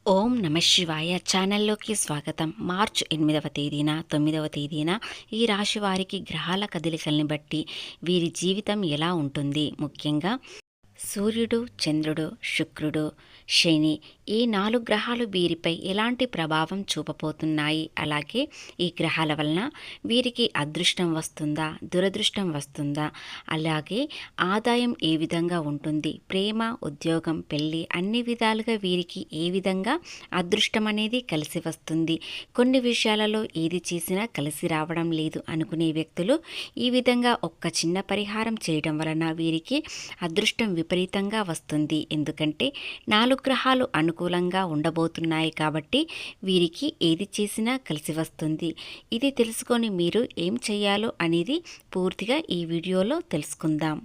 ఓం నమ శివాయ ఛానల్లోకి స్వాగతం. మార్చ్ 8వ తేదీన 9వ తేదీన ఈ రాశి వారికి గ్రహాల కదలికల్ని బట్టి వీరి జీవితం ఎలా ఉంటుంది, ముఖ్యంగా సూర్యుడు, చంద్రుడు, శుక్రుడు, శని, ఈ 4 గ్రహాలు వీరిపై ఎలాంటి ప్రభావం చూపబోతున్నాయి, అలాగే ఈ గ్రహాల వలన వీరికి అదృష్టం వస్తుందా, దురదృష్టం వస్తుందా, అలాగే ఆదాయం ఏ విధంగా ఉంటుంది, ప్రేమ, ఉద్యోగం, పెళ్ళి అన్ని విధాలుగా వీరికి ఏ విధంగా అదృష్టం అనేది కలిసి వస్తుంది, కొన్ని విషయాలలో ఏది చేసినా కలిసి రావడం లేదు అనుకునే వ్యక్తులు ఈ విధంగా ఒక్క చిన్న పరిహారం చేయడం వలన వీరికి అదృష్టం విపరీతంగా వస్తుంది. ఎందుకంటే 4 గ్రహాలు అనుకూలంగా ఉండబోతున్నాయి కాబట్టి వీరికి ఏది చేసినా కలిసి వస్తుంది. ఇది తెలుసుకొని మీరు ఏం చేయాలో అనేది పూర్తిగా ఈ వీడియోలో తెలుసుకుందాం.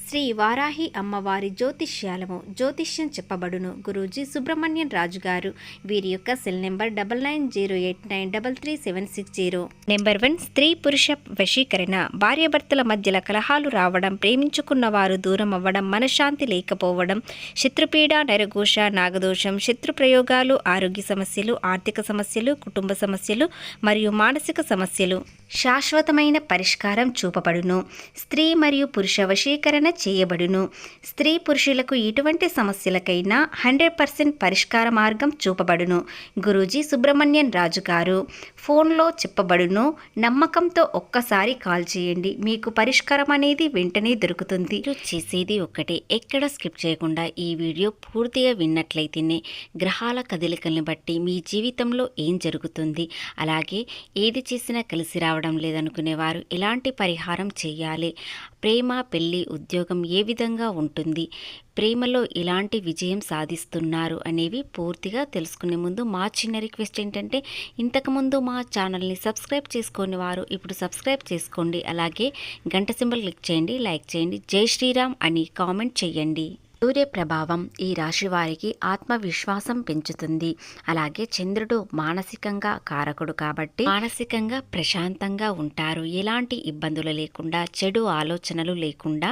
శ్రీ వారాహి అమ్మవారి జ్యోతిష్యం చెప్పబడును. గురూజీ సుబ్రహ్మణ్యం రాజు గారు. వీరి యొక్క సెల్ నెంబర్ 9908933760. నెంబర్ 1, స్త్రీ పురుష వశీకరణ. భార్యాభర్తల మధ్యల కలహాలు రావడం, ప్రేమించుకున్న వారు దూరం అవ్వడం, మనశ్శాంతి లేకపోవడం, శత్రుపీడ, నరఘోష, నాగదోషం, శత్రు ప్రయోగాలు, ఆరోగ్య సమస్యలు, ఆర్థిక సమస్యలు, కుటుంబ సమస్యలు మరియు మానసిక సమస్యలు శాశ్వతమైన పరిష్కారం చూపబడును. స్త్రీ మరియు పురుష వశీకరణ చేయబడును. స్త్రీ పురుషులకు ఎటువంటి సమస్యలకైనా 100% పరిష్కార మార్గం చూపబడును. గురూజీ సుబ్రహ్మణ్యం రాజు గారు. ఫోన్లో చెప్పబడును. నమ్మకంతో ఒక్కసారి కాల్ చేయండి, మీకు పరిష్కారం అనేది వెంటనే దొరుకుతుంది. చేసేది ఒక్కటే, ఎక్కడ స్కిప్ చేయకుండా ఈ వీడియో పూర్తిగా విన్నట్లయితేనే గ్రహాల కదలికల్ని బట్టి మీ జీవితంలో ఏం జరుగుతుంది, అలాగే ఏది చేసినా కలిసి రావడం లేదనుకునేవారు ఎలాంటి పరిహారం చేయాలి, ప్రేమ, పెళ్ళి, ఉద్యోగం ఏ విధంగా ఉంటుంది, ప్రేమలో ఎలాంటి విజయం సాధిస్తున్నారు అనేవి పూర్తిగా తెలుసుకునే ముందు మా చిన్న రిక్వెస్ట్ ఏంటంటే, ఇంతకుముందు మా ఛానల్ని సబ్స్క్రైబ్ చేసుకునే వారు ఇప్పుడు సబ్స్క్రైబ్ చేసుకోండి, అలాగే గంట సింబల్ క్లిక్ చేయండి, లైక్ చేయండి, జై శ్రీరామ్ అని కామెంట్ చేయండి. సూర్య ప్రభావం ఈ రాశి వారికి ఆత్మవిశ్వాసం పెంచుతుంది. అలాగే చంద్రుడు మానసికంగా కారకుడు కాబట్టి మానసికంగా ప్రశాంతంగా ఉంటారు. ఎలాంటి ఇబ్బందులు లేకుండా, చెడు ఆలోచనలు లేకుండా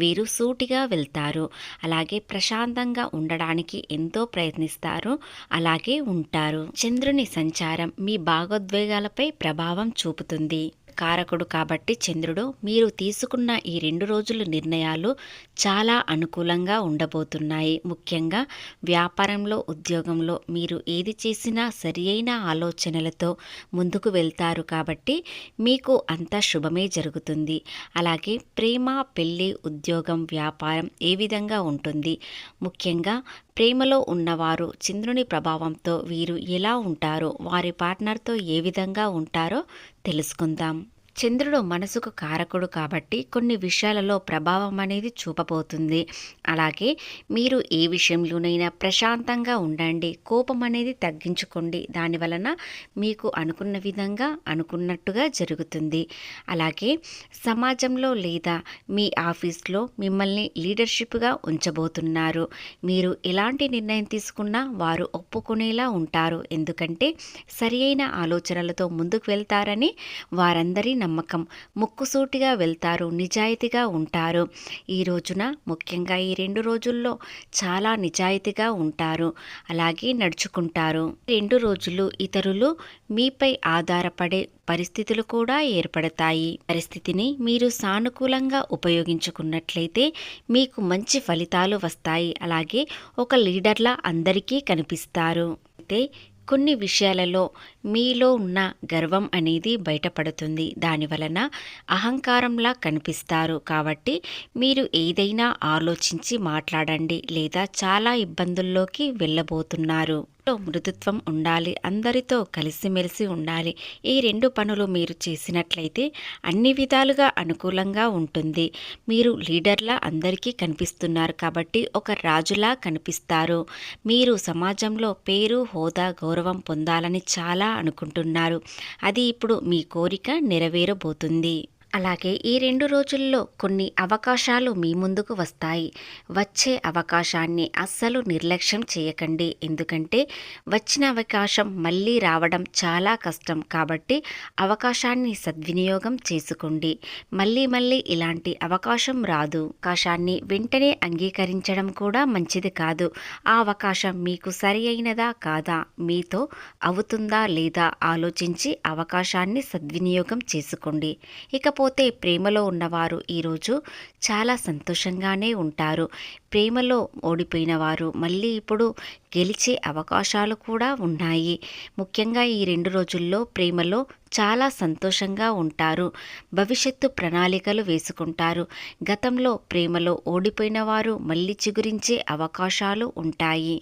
వీరు సూటిగా వెళ్తారు. అలాగే ప్రశాంతంగా ఉండడానికి ఎంతో ప్రయత్నిస్తారు, అలాగే ఉంటారు. చంద్రుని సంచారం మీ భావోద్వేగాలపై ప్రభావం చూపుతుంది. కారకుడు కాబట్టి చంద్రుడు మీరు తీసుకున్న ఈ 2 రోజుల నిర్ణయాలు చాలా అనుకూలంగా ఉండబోతున్నాయి. ముఖ్యంగా వ్యాపారంలో, ఉద్యోగంలో మీరు ఏది చేసినా సరి అయిన ఆలోచనలతో ముందుకు వెళ్తారు కాబట్టి మీకు అంతా శుభమే జరుగుతుంది. అలాగే ప్రేమ, పెళ్ళి, ఉద్యోగం, వ్యాపారం ఏ విధంగా ఉంటుంది, ముఖ్యంగా ప్రేమలో ఉన్నవారు చంద్రుని ప్రభావంతో వీరు ఎలా ఉంటారో, వారి పార్ట్నర్తో ఏ విధంగా ఉంటారో తెలుసుకుందాం. చంద్రుడు మనసుకు కారకుడు కాబట్టి కొన్ని విషయాలలో ప్రభావం అనేది చూపబోతుంది. అలాగే మీరు ఏ విషయంలోనైనా ప్రశాంతంగా ఉండండి, కోపం అనేది తగ్గించుకోండి, దాని వలన మీకు అనుకున్న విధంగా అనుకున్నట్టుగా జరుగుతుంది. అలాగే సమాజంలో లేదా మీ ఆఫీస్లో మిమ్మల్ని లీడర్షిప్గా ఉంచబోతున్నారు. మీరు ఎలాంటి నిర్ణయం తీసుకున్నా వారు ఒప్పుకునేలా ఉంటారు. ఎందుకంటే సరి అయిన ఆలోచనలతో ముందుకు వెళ్తారని వారందరి నమ్మకం. ముక్కుసూటిగా వెళ్తారు, నిజాయితీగా ఉంటారు. ఈ రోజున ముఖ్యంగా ఈ 2 రోజుల్లో చాలా నిజాయితీగా ఉంటారు, అలాగే నడుచుకుంటారు. 2 రోజులు ఇతరులు మీపై ఆధారపడే పరిస్థితులు కూడా ఏర్పడతాయి. పరిస్థితిని మీరు సానుకూలంగా ఉపయోగించుకున్నట్లయితే మీకు మంచి ఫలితాలు వస్తాయి. అలాగే ఒక లీడర్లా అందరికీ కనిపిస్తారు. అయితే కొన్ని విషయాలలో మీలో ఉన్న గర్వం అనేది బయటపడుతుంది. దాని వలన అహంకారంలా కనిపిస్తారు. కాబట్టి మీరు ఏదైనా ఆలోచించి మాట్లాడండి, లేదా చాలా ఇబ్బందుల్లోకి వెళ్ళబోతున్నారు. మృదుత్వం ఉండాలి, అందరితో కలిసిమెలిసి ఉండాలి. ఈ 2 పనులు మీరు చేసినట్లయితే అన్ని విధాలుగా అనుకూలంగా ఉంటుంది. మీరు లీడర్లా అందరికీ కనిపిస్తున్నారు కాబట్టి ఒక రాజులా కనిపిస్తారు. మీరు సమాజంలో పేరు, హోదా, గౌరవం పొందాలని చాలా అనుకుంటున్నారు. అది ఇప్పుడు మీ కోరిక నెరవేరబోతుంది. అలాగే ఈ 2 రోజుల్లో కొన్ని అవకాశాలు మీ ముందుకు వస్తాయి. వచ్చే అవకాశాన్ని అస్సలు నిర్లక్ష్యం చేయకండి. ఎందుకంటే వచ్చిన అవకాశం మళ్ళీ రావడం చాలా కష్టం. కాబట్టి అవకాశాన్ని సద్వినియోగం చేసుకోండి. మళ్ళీ మళ్ళీ ఇలాంటి అవకాశం రాదు. అవకాశాన్ని వెంటనే అంగీకరించడం కూడా మంచిది కాదు. ఆ అవకాశం మీకు సరి అయినదా కాదా, మీతో అవుతుందా లేదా ఆలోచించి అవకాశాన్ని సద్వినియోగం చేసుకోండి. ఇకపోతే ప్రేమలో ఉన్నవారు ఈరోజు చాలా సంతోషంగానే ఉంటారు. ప్రేమలో ఓడిపోయిన వారు మళ్ళీ ఇప్పుడు గెలిచే అవకాశాలు కూడా ఉన్నాయి. ముఖ్యంగా ఈ 2 రోజుల్లో ప్రేమలో చాలా సంతోషంగా ఉంటారు. భవిష్యత్తు ప్రణాళికలు వేసుకుంటారు. గతంలో ప్రేమలో ఓడిపోయిన వారు మళ్ళీ చిగురించే అవకాశాలు ఉంటాయి.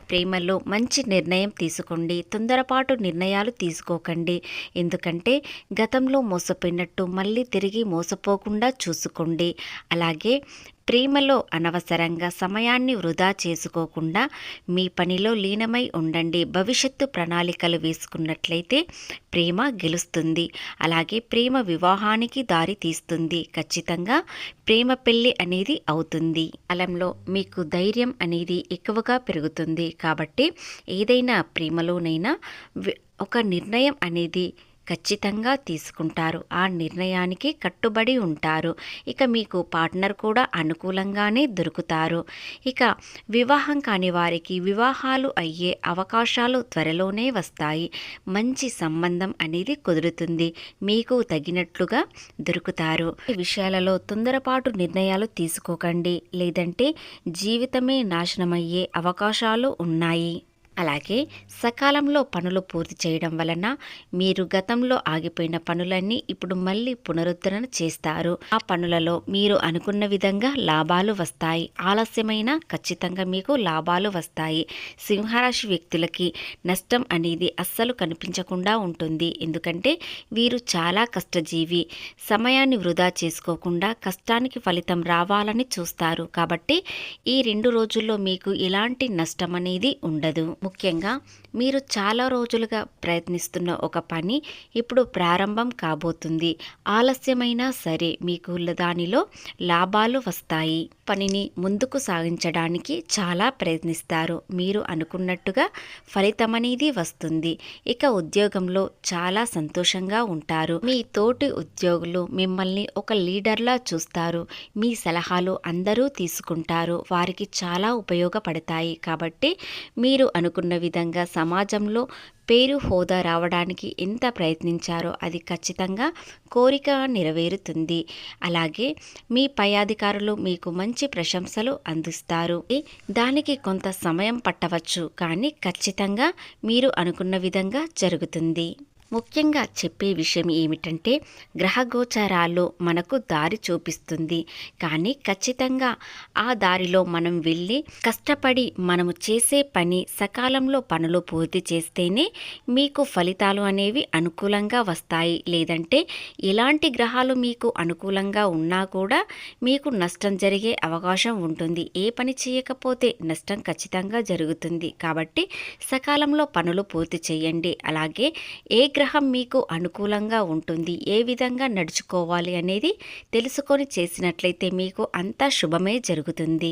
ప్రేమలో మంచి నిర్ణయం తీసుకోండి. తొందరపాటు నిర్ణయాలు తీసుకోకండి. ఎందుకంటే గతంలో మోసపోయినట్టు మళ్ళీ తిరిగి మోసపోకుండా చూసుకోండి. అలాగే ప్రేమలో అనవసరంగా సమయాన్ని వృధా చేసుకోకుండా మీ పనిలో లీనమై ఉండండి. భవిష్యత్తు ప్రణాళికలు వేసుకున్నట్లయితే ప్రేమ గెలుస్తుంది. అలాగే ప్రేమ వివాహానికి దారి తీస్తుంది. ఖచ్చితంగా ప్రేమ పెళ్లి అనేది అవుతుంది. కాలంలో మీకు ధైర్యం అనేది ఎక్కువగా పెరుగుతుంది. కాబట్టి ఏదైనా ప్రేమలోనైనా ఒక నిర్ణయం అనేది ఖచ్చితంగా తీసుకుంటారు. ఆ నిర్ణయానికి కట్టుబడి ఉంటారు. ఇక మీకు పార్ట్నర్ కూడా అనుకూలంగానే దొరుకుతారు. ఇక వివాహం కాని వారికి వివాహాలు అయ్యే అవకాశాలు త్వరలోనే వస్తాయి. మంచి సంబంధం అనేది కుదురుతుంది. మీకు తగినట్లుగా దొరుకుతారు. ఈ విషయాలలో తొందరపాటు నిర్ణయాలు తీసుకోకండి. లేదంటే జీవితమే నాశనమయ్యే అవకాశాలు ఉన్నాయి. అలాగే సకాలంలో పనులు పూర్తి చేయడం వలన మీరు గతంలో ఆగిపోయిన పనులన్నీ ఇప్పుడు మళ్ళీ పునరుద్ధరణ చేస్తారు. ఆ పనులలో మీరు అనుకున్న విధంగా లాభాలు వస్తాయి. ఆలస్యమైన ఖచ్చితంగా మీకు లాభాలు వస్తాయి. సింహరాశి వ్యక్తులకి నష్టం అనేది అస్సలు కనిపించకుండా ఉంటుంది. ఎందుకంటే వీరు చాలా కష్టజీవి. సమయాన్ని వృధా చేసుకోకుండా కష్టానికి ఫలితం రావాలని చూస్తారు. కాబట్టి ఈ 2 రోజుల్లో మీకు ఎలాంటి నష్టం అనేది ఉండదు. ముఖ్యంగా మీరు చాలా రోజులుగా ప్రయత్నిస్తున్న ఒక పని ఇప్పుడు ప్రారంభం కాబోతుంది. ఆలస్యమైనా సరే మీకు దానిలో లాభాలు వస్తాయి. పనిని ముందుకు సాగించడానికి చాలా ప్రయత్నిస్తారు. మీరు అనుకున్నట్టుగా ఫలితం అనేది వస్తుంది. ఇక ఉద్యోగంలో చాలా సంతోషంగా ఉంటారు. మీ తోటి ఉద్యోగులు మిమ్మల్ని ఒక లీడర్లా చూస్తారు. మీ సలహాలు అందరూ తీసుకుంటారు. వారికి చాలా ఉపయోగపడతాయి. కాబట్టి మీరు అనుకున్న విధంగా సమాజంలో పేరు హోదా రావడానికి ఎంత ప్రయత్నించారో అది ఖచ్చితంగా కోరిక నెరవేరుతుంది. అలాగే మీ పై అధికారులు మీకు మంచి ప్రశంసలు అందిస్తారు. దానికి కొంత సమయం పట్టవచ్చు, కానీ ఖచ్చితంగా మీరు అనుకున్న విధంగా జరుగుతుంది. ముఖ్యంగా చెప్పే విషయం ఏమిటంటే గ్రహగోచారాలు మనకు దారి చూపిస్తుంది. కానీ ఖచ్చితంగా ఆ దారిలో మనం వెళ్ళి కష్టపడి మనము చేసే పని సకాలంలో పనులు పూర్తి చేస్తేనే మీకు ఫలితాలు అనేవి అనుకూలంగా వస్తాయి. లేదంటే ఎలాంటి గ్రహాలు మీకు అనుకూలంగా ఉన్నా కూడా మీకు నష్టం జరిగే అవకాశం ఉంటుంది. ఏ పని చేయకపోతే నష్టం ఖచ్చితంగా జరుగుతుంది. కాబట్టి సకాలంలో పనులు పూర్తి చేయండి. అలాగే ఏ గ్రహం మీకు అనుకూలంగా ఉంటుంది, ఏ విధంగా నడుచుకోవాలి అనేది తెలుసుకొని చేసినట్లయితే మీకు అంతా శుభమే జరుగుతుంది.